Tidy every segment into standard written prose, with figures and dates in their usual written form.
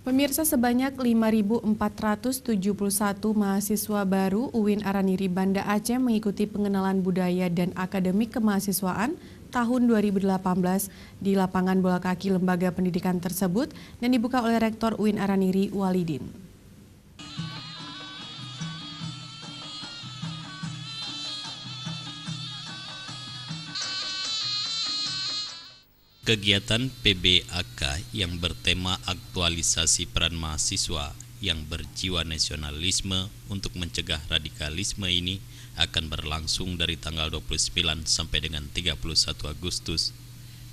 Pemirsa, sebanyak 5.471 mahasiswa baru UIN Araniri Banda Aceh mengikuti pengenalan budaya dan akademik kemahasiswaan tahun 2018 di lapangan bola kaki lembaga pendidikan tersebut yang dibuka oleh Rektor UIN Araniri Walidin. Kegiatan PBAK yang bertema aktualisasi peran mahasiswa yang berjiwa nasionalisme untuk mencegah radikalisme ini akan berlangsung dari tanggal 29 sampai dengan 31 Agustus.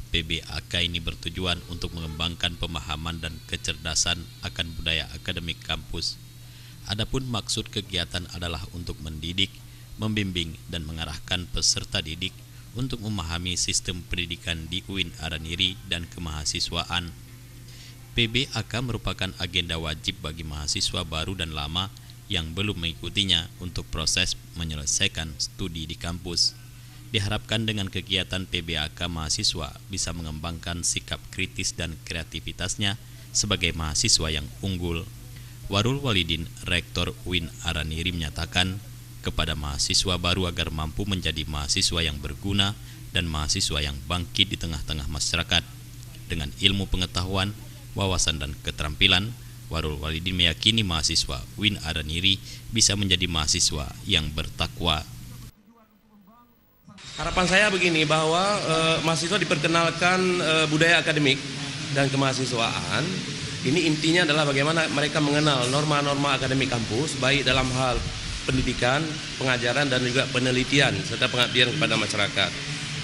PBAK ini bertujuan untuk mengembangkan pemahaman dan kecerdasan akan budaya akademik kampus. Adapun maksud kegiatan adalah untuk mendidik, membimbing, dan mengarahkan peserta didik untuk memahami sistem pendidikan di UIN Araniri dan kemahasiswaan. PBAK merupakan agenda wajib bagi mahasiswa baru dan lama yang belum mengikutinya untuk proses menyelesaikan studi di kampus. Diharapkan dengan kegiatan PBAK mahasiswa bisa mengembangkan sikap kritis dan kreativitasnya sebagai mahasiswa yang unggul. Warul Walidin, Rektor UIN Araniri, menyatakan kepada mahasiswa baru agar mampu menjadi mahasiswa yang berguna dan mahasiswa yang bangkit di tengah-tengah masyarakat. Dengan ilmu pengetahuan, wawasan, dan keterampilan, Warul Walidin meyakini mahasiswa UIN Araniri bisa menjadi mahasiswa yang bertakwa. Harapan saya begini, bahwa mahasiswa diperkenalkan budaya akademik dan kemahasiswaan. Ini intinya adalah bagaimana mereka mengenal norma-norma akademik kampus, baik dalam hal pendidikan, pengajaran, dan juga penelitian serta pengabdian kepada masyarakat.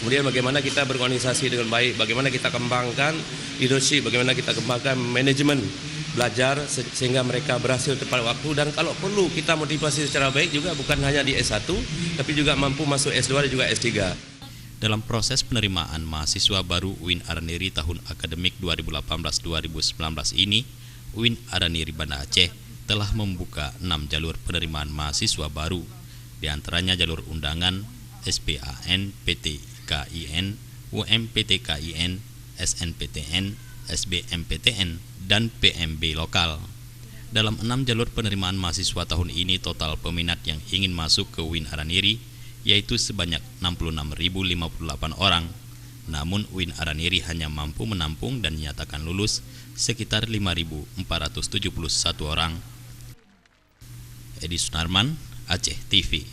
Kemudian bagaimana kita berorganisasi dengan baik, bagaimana kita kembangkan leadership, bagaimana kita kembangkan manajemen belajar sehingga mereka berhasil tepat waktu, dan kalau perlu kita motivasi secara baik juga, bukan hanya di S1 tapi juga mampu masuk S2 dan juga S3. Dalam proses penerimaan mahasiswa baru UIN Araniri tahun akademik 2018-2019 ini, UIN Araniri Banda Aceh telah membuka 6 jalur penerimaan mahasiswa baru, diantaranya jalur undangan, SPAN, PTKIN, UMPTKIN, SNPTN, SBMPTN, dan PMB lokal. Dalam 6 jalur penerimaan mahasiswa tahun ini, total peminat yang ingin masuk ke UIN Araniri yaitu sebanyak 66.058 orang. Namun UIN Araniri hanya mampu menampung dan dinyatakan lulus sekitar 5.471 orang. Edi Sunarman, Aceh TV.